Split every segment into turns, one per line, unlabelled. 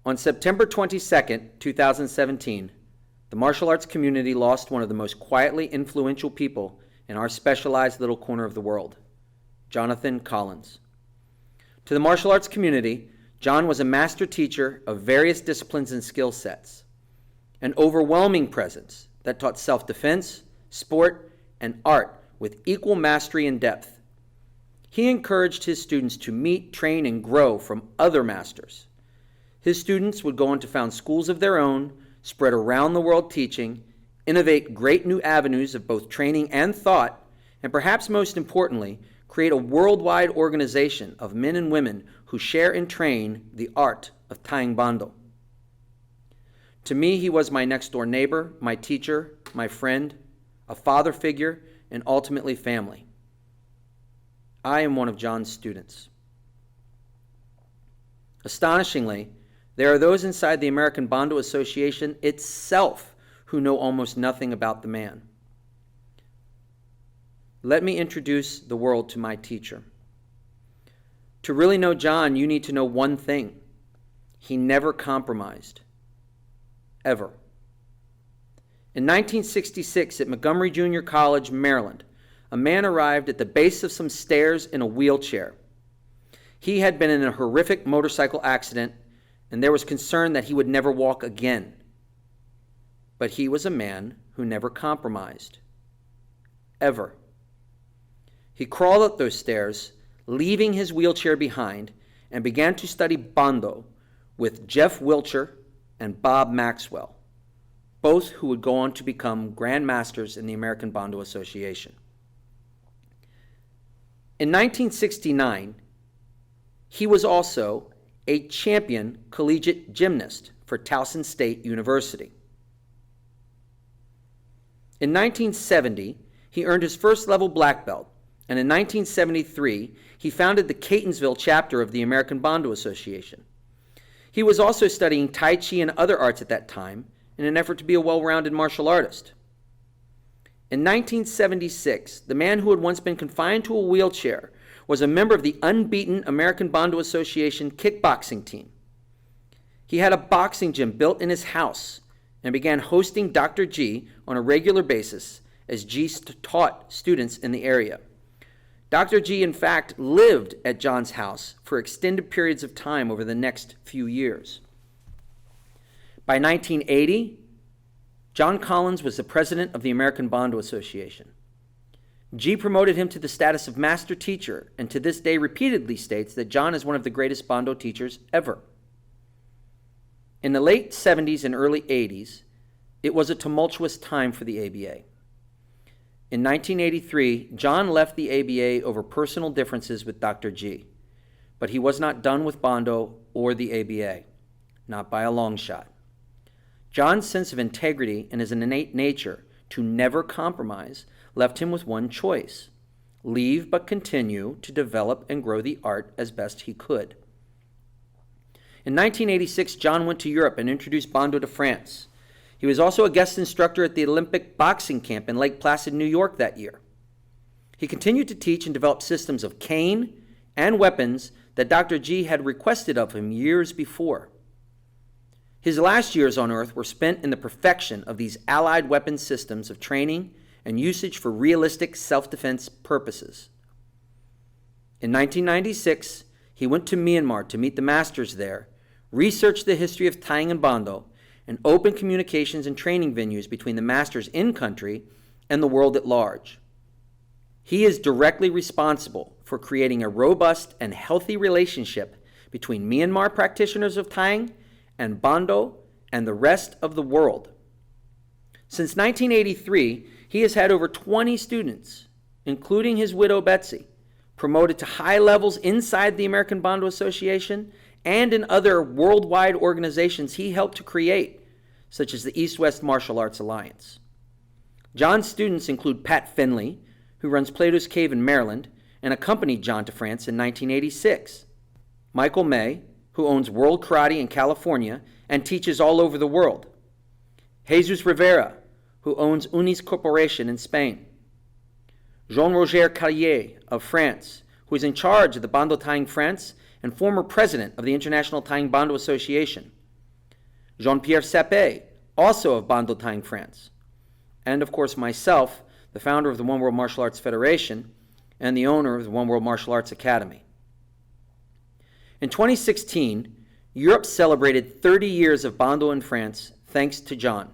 On September 22nd, 2017, the martial arts community lost one of the most quietly influential people in our specialized little corner of the world, Jonathan Collins. To the martial arts community, John was a master teacher of various disciplines and skill sets, an overwhelming presence that taught self-defense, sport, and art with equal mastery and depth. He encouraged his students to meet, train, and grow from other masters. His students would go on to found schools of their own, spread around the world teaching, innovate great new avenues of both training and thought, and perhaps most importantly, create a worldwide organization of men and women who share and train the art of Tang Bando. To me, he was my next-door neighbor, my teacher, my friend, a father figure, and ultimately family. I am one of John's students. Astonishingly, there are those inside the American Bando Association itself who know almost nothing about the man. Let me introduce the world to my teacher. To really know John, you need to know one thing. He never compromised. Ever. In 1966, at Montgomery Junior College, Maryland, a man arrived at the base of some stairs in a wheelchair. He had been in a horrific motorcycle accident, and there was concern that he would never walk again. But he was a man who never compromised. Ever. He crawled up those stairs, leaving his wheelchair behind, and began to study Bando with Jeff Wilcher and Bob Maxwell, both who would go on to become Grand Masters in the American Bando Association. In 1969, he was also a champion collegiate gymnast for Towson State University. In 1970, he earned his first level black belt, and in 1973, he founded the Catonsville chapter of the American Bando Association. He was also studying Tai Chi and other arts at that time in an effort to be a well-rounded martial artist. In 1976, the man who had once been confined to a wheelchair was a member of the unbeaten American Bando Association kickboxing team. He had a boxing gym built in his house and began hosting Dr. G on a regular basis as G taught students in the area. Dr. G, in fact, lived at John's house for extended periods of time over the next few years. By 1980, John Collins was the president of the American Bando Association. G promoted him to the status of master teacher, and to this day repeatedly states that John is one of the greatest Bando teachers ever. In the late 70s and early 80s, it was a tumultuous time for the ABA. In 1983, John left the ABA over personal differences with Dr. G, but he was not done with Bando or the ABA, not by a long shot. John's sense of integrity and his innate nature to never compromise left him with one choice: leave but continue to develop and grow the art as best he could. In 1986, John went to Europe and introduced Bando to France. He was also a guest instructor at the Olympic boxing camp in Lake Placid, New York that year. He continued to teach and develop systems of cane and weapons that Dr. G had requested of him years before. His last years on Earth were spent in the perfection of these allied weapon systems of training and usage for realistic self-defense purposes. In 1996, he went to Myanmar to meet the masters there, research the history of Tang and Bando, and open communications and training venues between the masters in-country and the world at large. He is directly responsible for creating a robust and healthy relationship between Myanmar practitioners of Tang and Bando and the rest of the world. Since 1983, he has had over 20 students, including his widow Betsy, promoted to high levels inside the American Bando Association and in other worldwide organizations he helped to create, such as the East-West Martial Arts Alliance. John's students include Pat Finley, who runs Plato's Cave in Maryland and accompanied John to France in 1986. Michael May, who owns World Karate in California and teaches all over the world. Jesus Rivera, who owns Unis Corporation in Spain. Jean-Roger Carrier of France, who is in charge of the Bando Tang France and former president of the International Tang Bando Association. Jean-Pierre Sapé, also of Bando Tang, France, and of course myself, the founder of the One World Martial Arts Federation and the owner of the One World Martial Arts Academy. In 2016, Europe celebrated 30 years of Bando in France thanks to John.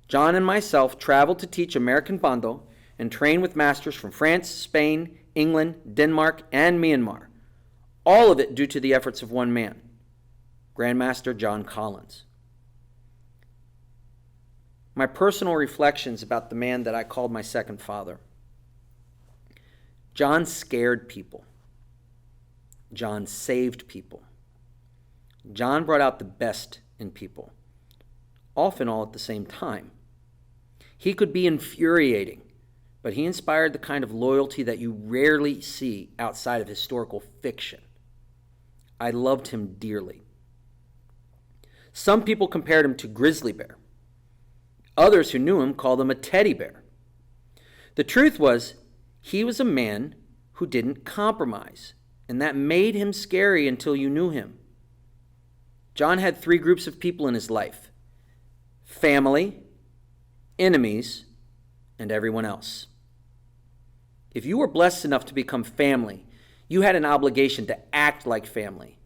John and myself traveled to teach American Bando and train with masters from France, Spain, England, Denmark, and Myanmar, all of it due to the efforts of one man, Grandmaster John Collins. My personal reflections about the man that I called my second father. John scared people. John saved people. John brought out the best in people, often all at the same time. He could be infuriating, but he inspired the kind of loyalty that you rarely see outside of historical fiction. I loved him dearly. Some people compared him to Grizzly Bear. Others who knew him called him a teddy bear. The truth was, he was a man who didn't compromise, and that made him scary until you knew him. John had 3 groups of people in his life: family, enemies, and everyone else. If you were blessed enough to become family, you had an obligation to act like family,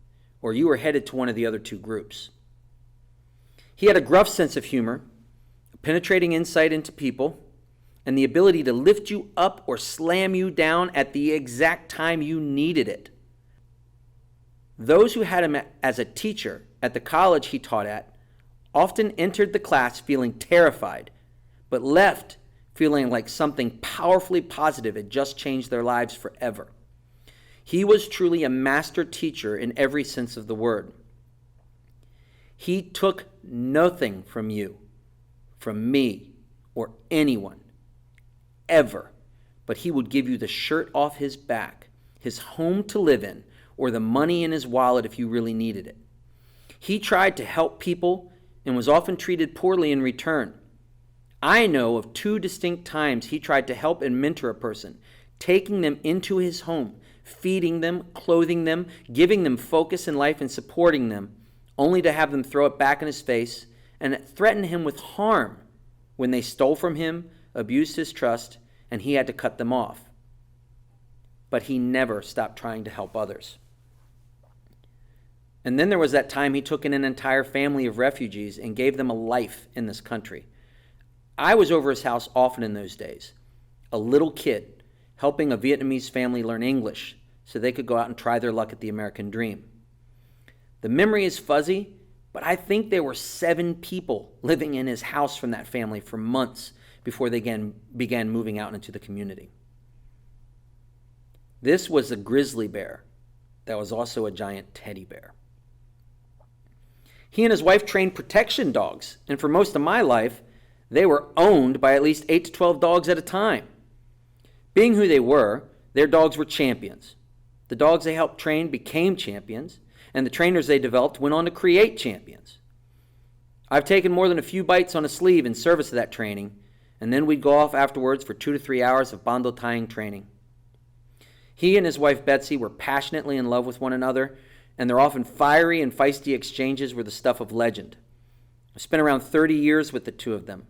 or you were headed to one of the other 2 groups. He had a gruff sense of humor, a penetrating insight into people, and the ability to lift you up or slam you down at the exact time you needed it. Those who had him as a teacher at the college he taught at often entered the class feeling terrified, but left feeling like something powerfully positive had just changed their lives forever. He was truly a master teacher in every sense of the word. He took nothing from you, from me, or anyone, ever, but he would give you the shirt off his back, his home to live in, or the money in his wallet if you really needed it. He tried to help people and was often treated poorly in return. I know of 2 distinct times he tried to help and mentor a person, taking them into his home, feeding them, clothing them, giving them focus in life and supporting them, only to have them throw it back in his face and threaten him with harm when they stole from him, abused his trust, and he had to cut them off. But he never stopped trying to help others. And then there was that time he took in an entire family of refugees and gave them a life in this country. I was over his house often in those days, a little kid, helping a Vietnamese family learn English so they could go out and try their luck at the American dream. The memory is fuzzy, but I think there were 7 people living in his house from that family for months before they began moving out into the community. This was a grizzly bear that was also a giant teddy bear. He and his wife trained protection dogs, and for most of my life, they were owned by at least 8 to 12 dogs at a time. Being who they were, their dogs were champions. The dogs they helped train became champions, and the trainers they developed went on to create champions. I've taken more than a few bites on a sleeve in service of that training, and then we'd go off afterwards for 2 to 3 hours of Bando tying training. He and his wife Betsy were passionately in love with one another, and their often fiery and feisty exchanges were the stuff of legend. I spent around 30 years with the 2 of them,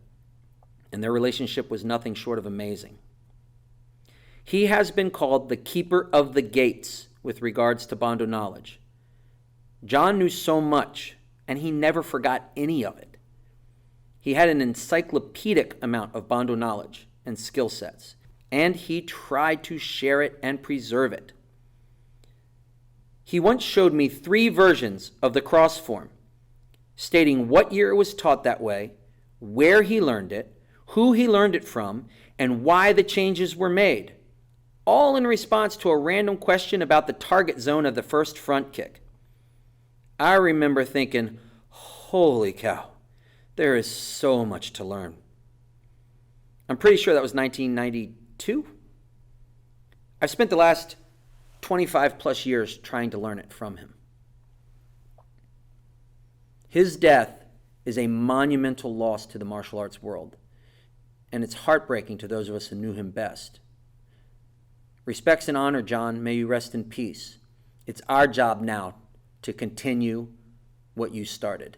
and their relationship was nothing short of amazing. He has been called the keeper of the gates with regards to Bando knowledge. John knew so much, and he never forgot any of it. He had an encyclopedic amount of Bando knowledge and skill sets, and he tried to share it and preserve it. He once showed me 3 versions of the cross form, stating what year it was taught that way, where he learned it, who he learned it from, and why the changes were made, all in response to a random question about the target zone of the first front kick. I remember thinking, holy cow, there is so much to learn. I'm pretty sure that was 1992. I've spent the last 25 plus years trying to learn it from him. His death is a monumental loss to the martial arts world, and it's heartbreaking to those of us who knew him best. Respects and honor, John. May you rest in peace. It's our job now to continue what you started.